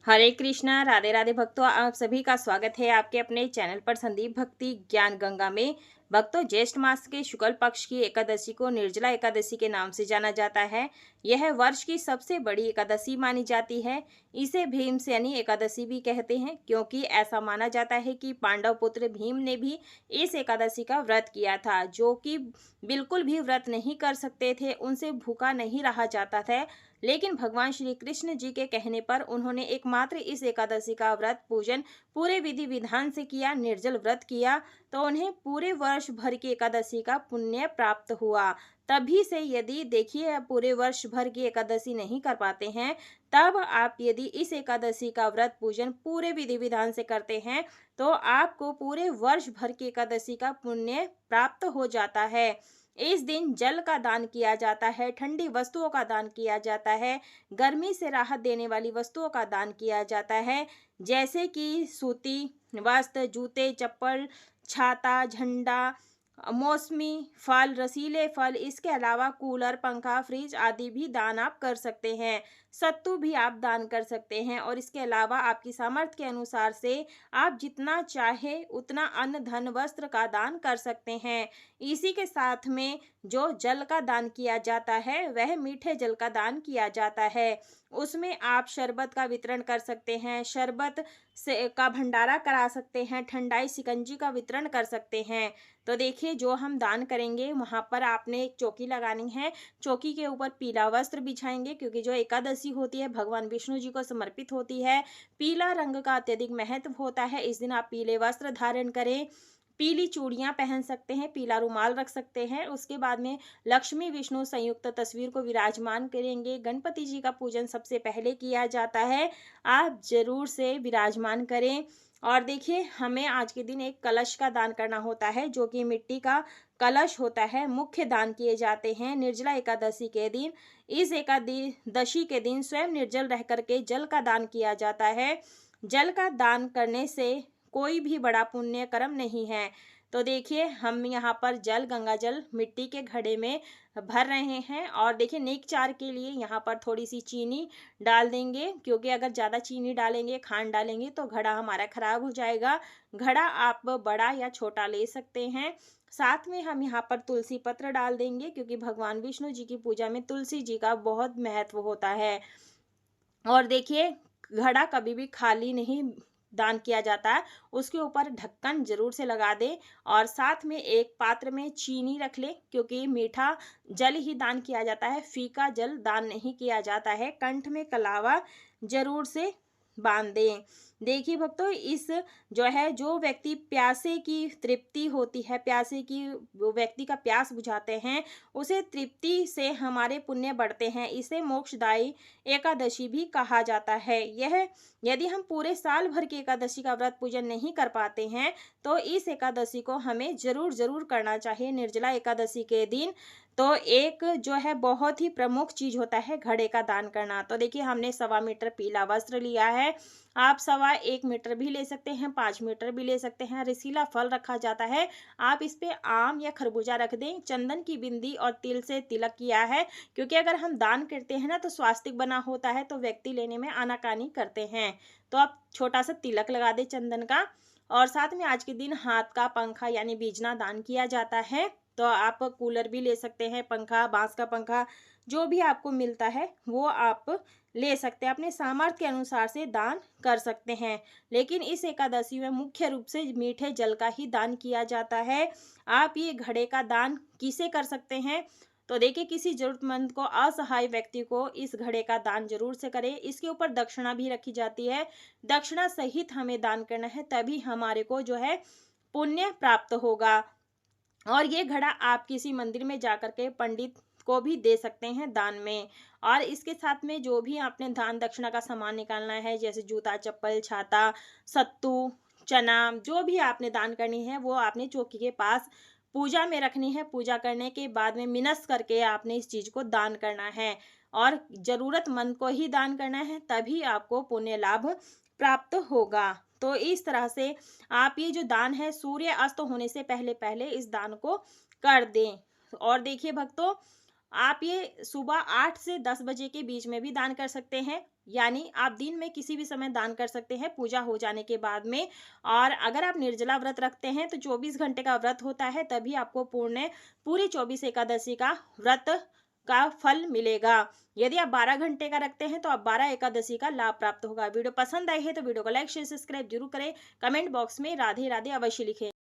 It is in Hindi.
हरे कृष्णा, राधे राधे भक्तों, आप सभी का स्वागत है आपके अपने चैनल पर संदीप भक्ति ज्ञान गंगा में। भक्तों, ज्येष्ठ मास के शुक्ल पक्ष की एकादशी को निर्जला एकादशी के नाम से जाना जाता है। यह वर्ष की सबसे बड़ी एकादशी मानी जाती है। इसे भीमसेनी एकादशी भी कहते हैं, क्योंकि ऐसा माना जाता है कि पांडव पुत्र भीम ने भी इस एकादशी का व्रत किया था, जो कि बिल्कुल भी व्रत नहीं कर सकते थे, उनसे भूखा नहीं रहा जाता था। लेकिन भगवान श्री कृष्ण जी के कहने पर उन्होंने एकमात्र इस एकादशी का व्रत पूजन पूरे विधि विधान से किया, निर्जल व्रत किया, तो उन्हें पूरे वर्ष भर की एकादशी का पुण्य प्राप्त हुआ। तभी से यदि देखिए आप पूरे वर्ष भर की एकादशी नहीं कर पाते हैं, तब आप यदि इस एकादशी का व्रत पूजन पूरे विधि विधान से करते हैं, तो आपको पूरे वर्ष भर की एकादशी का पुण्य प्राप्त हो जाता है। इस दिन जल का दान किया जाता है, ठंडी वस्तुओं का दान किया जाता है, गर्मी से राहत देने वाली वस्तुओं का दान किया जाता है, जैसे कि सूती वस्त्र, जूते, चप्पल, छाता, झंडा, मौसमी फल, रसीले फल, इसके अलावा कूलर, पंखा, फ्रिज आदि भी दान आप कर सकते हैं। सत्तू भी आप दान कर सकते हैं, और इसके अलावा आपकी सामर्थ्य के अनुसार से आप जितना चाहे उतना अन्न, धन, वस्त्र का दान कर सकते हैं। इसी के साथ में जो जल का दान किया जाता है, वह मीठे जल का दान किया जाता है। उसमें आप शरबत का वितरण कर सकते हैं, शरबत से का भंडारा करा सकते हैं, ठंडाई शिकंजी का वितरण कर सकते हैं। तो देखिए, जो हम दान करेंगे वहाँ पर आपने एक चौकी लगानी है। चौकी के ऊपर पीला वस्त्र बिछाएंगे, क्योंकि जो एकादशी होती है भगवान विष्णु जी को समर्पित होती है। पीला रंग का अत्यधिक महत्व होता है, इस दिन आप पीले वस्त्र धारण करें। पीली चूड़ियां पहन सकते हैं, पीला रुमाल रख सकते हैं। उसके बाद में लक्ष्मी विष्णु संयुक्त तस्वीर को विराजमान करेंगे। गणपति जी का पूजन सबसे पहले किया जाता है, आप जरूर से विराजमान करें। और देखिए, हमें आज के दिन एक कलश का दान करना होता है, जो कि मिट्टी का कलश होता है। मुख्य दान किए जाते हैं निर्जला एकादशी के दिन। इस एकादशी के दिन स्वयं निर्जल रह करके जल का दान किया जाता है। जल का दान करने से कोई भी बड़ा पुण्य कर्म नहीं है। तो देखिए, हम यहाँ पर जल, गंगा जल मिट्टी के घड़े में भर रहे हैं, और देखिए नेक चार के लिए यहाँ पर थोड़ी सी चीनी डाल देंगे, क्योंकि अगर ज़्यादा चीनी डालेंगे, खांड डालेंगे, तो घड़ा हमारा खराब हो जाएगा। घड़ा आप बड़ा या छोटा ले सकते हैं। साथ में हम यहाँ पर तुलसी पत्र डाल देंगे, क्योंकि भगवान विष्णु जी की पूजा में तुलसी जी का बहुत महत्व होता है। और देखिए, घड़ा कभी भी खाली नहीं दान किया जाता है, उसके ऊपर ढक्कन जरूर से लगा दे। और साथ में एक पात्र में चीनी रख ले, क्योंकि मीठा जल ही दान किया जाता है, फीका जल दान नहीं किया जाता है। कंठ में कलावा जरूर से बांध दें। देखिए भक्तों, इस जो है, जो व्यक्ति प्यासे की तृप्ति होती है, प्यासे की वो व्यक्ति का प्यास बुझाते हैं, उसे तृप्ति से हमारे पुण्य बढ़ते हैं। इसे मोक्षदायी एकादशी भी कहा जाता है। यह यदि हम पूरे साल भर की एकादशी का व्रत पूजन नहीं कर पाते हैं, तो इस एकादशी को हमें जरूर जरूर करना चाहिए निर्जला एकादशी के दिन। तो एक जो है बहुत ही प्रमुख चीज होता है घड़े का दान करना। तो देखिए, हमने 1.25 मीटर पीला वस्त्र लिया है। आप 1.25 मीटर भी ले सकते हैं, 5 मीटर भी ले सकते हैं। रसीला फल रखा जाता है, आप इस पे आम या खरबूजा रख दें। चंदन की बिंदी और तिल से तिलक किया है, क्योंकि अगर हम दान करते हैं ना, तो स्वास्तिक बना होता है, तो व्यक्ति लेने में आनाकानी करते हैं। तो आप छोटा सा तिलक लगा दे चंदन का। और साथ में आज के दिन हाथ का पंखा यानी बीजना दान किया जाता है। तो आप कूलर भी ले सकते हैं, पंखा, बांस का पंखा, जो भी आपको मिलता है वो आप ले सकते हैं। अपने सामर्थ्य के अनुसार से दान कर सकते हैं। लेकिन इस एकादशी में मुख्य रूप से मीठे जल का ही दान किया जाता है। आप ये घड़े का दान किसे कर सकते हैं? तो देखिए, किसी जरूरतमंद को, असहाय व्यक्ति को इस घड़े का दान जरूर से करें। इसके ऊपर दक्षिणा भी रखी जाती है, दक्षिणा सहित हमें दान करना है, तभी हमारे को जो है पुण्य प्राप्त होगा। और ये घड़ा आप किसी मंदिर में जाकर के पंडित को भी दे सकते हैं दान में। और इसके साथ में जो भी आपने दान दक्षिणा का सामान निकालना है, जैसे जूता, चप्पल, छाता, सत्तू, चना, जो भी आपने दान करनी है, वो आपने चौकी के पास पूजा में रखनी है। पूजा करने के बाद में मिनस करके आपने इस चीज को दान करना है, और जरूरतमंद को ही दान करना है, तभी आपको पुण्य लाभ प्राप्त होगा। तो इस तरह से आप ये जो दान है, सूर्य अस्त होने से पहले पहले इस दान को कर दें। और देखिए भक्तों, आप ये सुबह 8 से 10 बजे के बीच में भी दान कर सकते हैं। यानी आप दिन में किसी भी समय दान कर सकते हैं पूजा हो जाने के बाद में। और अगर आप निर्जला व्रत रखते हैं तो 24 घंटे का व्रत होता है, तभी आपको पूरी 24 एकादशी का व्रत का फल मिलेगा। यदि आप 12 घंटे का रखते हैं तो आप 12 एकादशी का लाभ प्राप्त होगा। वीडियो पसंद आई है तो वीडियो को लाइक शेयर सब्सक्राइब जरूर करें। कमेंट बॉक्स में राधे राधे अवश्य लिखें।